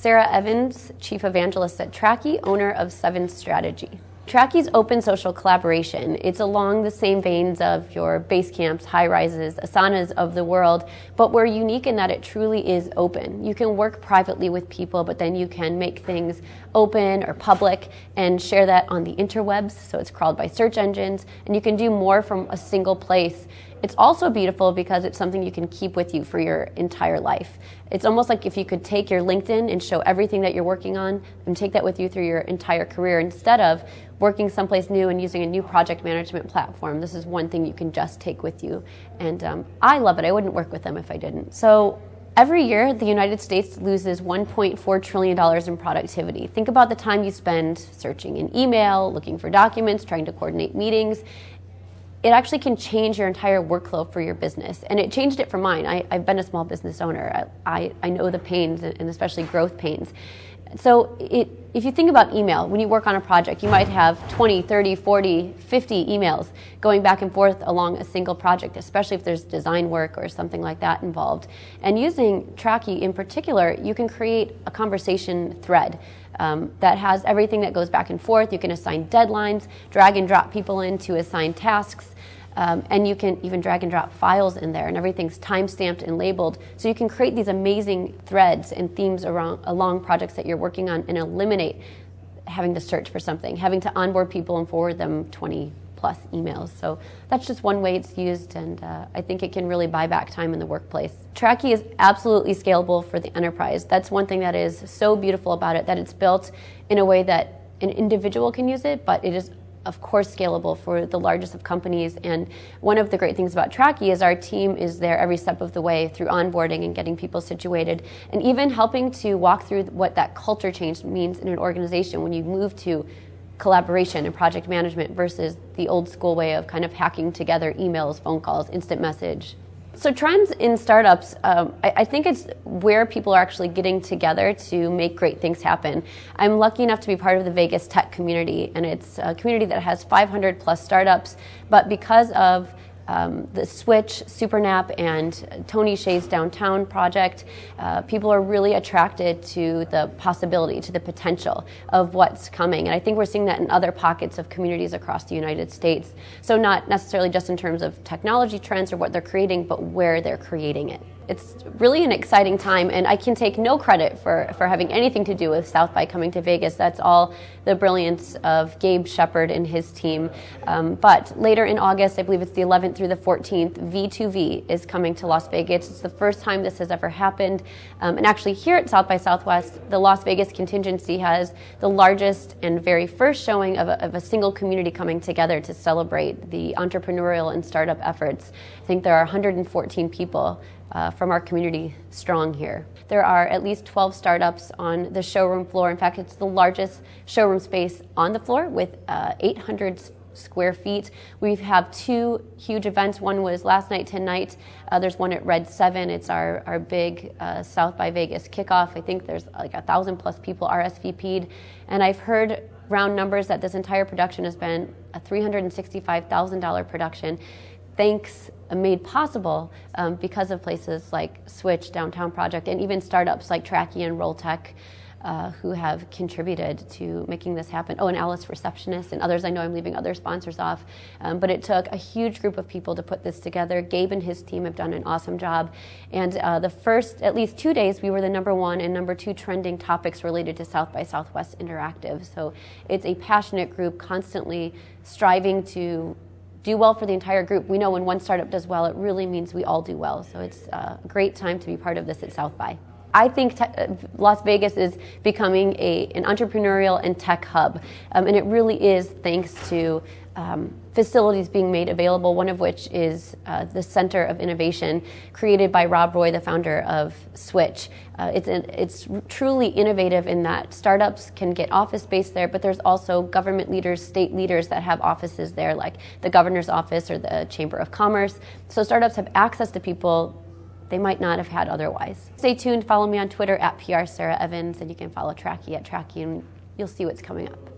Sarah Evans, Chief Evangelist at Tracky, owner of 7 Strategy. Tracky's open social collaboration. It's along the same veins of your Basecamps, High Rises, Asanas of the world, but we're unique in that it truly is open. You can work privately with people, but then you can make things open or public and share that on the interwebs, so it's crawled by search engines, and you can do more from a single place. It's also beautiful because it's something you can keep with you for your entire life. It's almost like if you could take your LinkedIn and show everything that you're working on and take that with you through your entire career instead of working someplace new and using a new project management platform. This is one thing you can just take with you. And I love it. I wouldn't work with them if I didn't. So every year, the United States loses $1.4 trillion in productivity. Think about the time you spend searching in email, looking for documents, trying to coordinate meetings. It actually can change your entire workflow for your business. And it changed it for mine. I've been a small business owner. I know the pains, and especially growth pains. So if you think about email, when you work on a project, you might have 20, 30, 40, 50 emails going back and forth along a single project, especially if there's design work or something like that involved. And using Tracky in particular, you can create a conversation thread that has everything that goes back and forth. You can assign deadlines, drag and drop people in to assign tasks, and you can even drag and drop files in there, and everything's time-stamped and labeled. So you can create these amazing threads and themes along projects that you're working on and eliminate having to search for something, having to onboard people and forward them 20 plus emails. So that's just one way it's used, and I think it can really buy back time in the workplace. Tracky is absolutely scalable for the enterprise. That's one thing that is so beautiful about it, that it's built in a way that an individual can use it, but it is of course scalable for the largest of companies. And one of the great things about Tracky is our team is there every step of the way through onboarding and getting people situated, and even helping to walk through what that culture change means in an organization when you move to collaboration and project management versus the old school way of kind of hacking together emails, phone calls, instant message. So trends in startups, I think it's where people are actually getting together to make great things happen. I'm lucky enough to be part of the Vegas tech community, and it's a community that has 500 plus startups, but because of the Switch, SuperNap, and Tony Hsieh's downtown project, people are really attracted to the possibility, to the potential of what's coming. And I think we're seeing that in other pockets of communities across the United States. So not necessarily just in terms of technology trends or what they're creating, but where they're creating it. It's really an exciting time, and I can take no credit for having anything to do with South by coming to Vegas. That's all the brilliance of Gabe Shepard and his team. But later in August, I believe it's the 11th through the 14th, V2V is coming to Las Vegas. It's the first time this has ever happened. And actually here at South by Southwest, the Las Vegas contingency has the largest and very first showing of a single community coming together to celebrate the entrepreneurial and startup efforts. I think there are 114 people from our community strong here. There are at least 12 startups on the showroom floor. In fact, it's the largest showroom space on the floor with 800 square feet. We have 2 huge events. One was last night tonight. There's one at Red 7. It's our big South by Vegas kickoff. I think there's like 1,000 plus people RSVP'd. And I've heard round numbers that this entire production has been a $365,000 production. Thanks made possible because of places like Switch, Downtown Project, and even startups like Tracky and Rolltech who have contributed to making this happen. Oh, and Alice Receptionist and others. I know I'm leaving other sponsors off, but it took a huge group of people to put this together. Gabe and his team have done an awesome job. And the first, at least 2 days, we were the #1 and #2 trending topics related to South by Southwest Interactive. So it's a passionate group constantly striving to do well for the entire group. We know when one startup does well, it really means we all do well. So it's a great time to be part of this at South by. I think Las Vegas is becoming an entrepreneurial and tech hub, and it really is thanks to facilities being made available, one of which is the Center of Innovation created by Rob Roy, the founder of Switch. It's truly innovative in that startups can get office space there, but there's also government leaders, state leaders that have offices there, like the governor's office or the Chamber of Commerce. So startups have access to people they might not have had otherwise. Stay tuned, follow me on Twitter at PR Sarah Evans, and you can follow Tracky at Tracky, and you'll see what's coming up.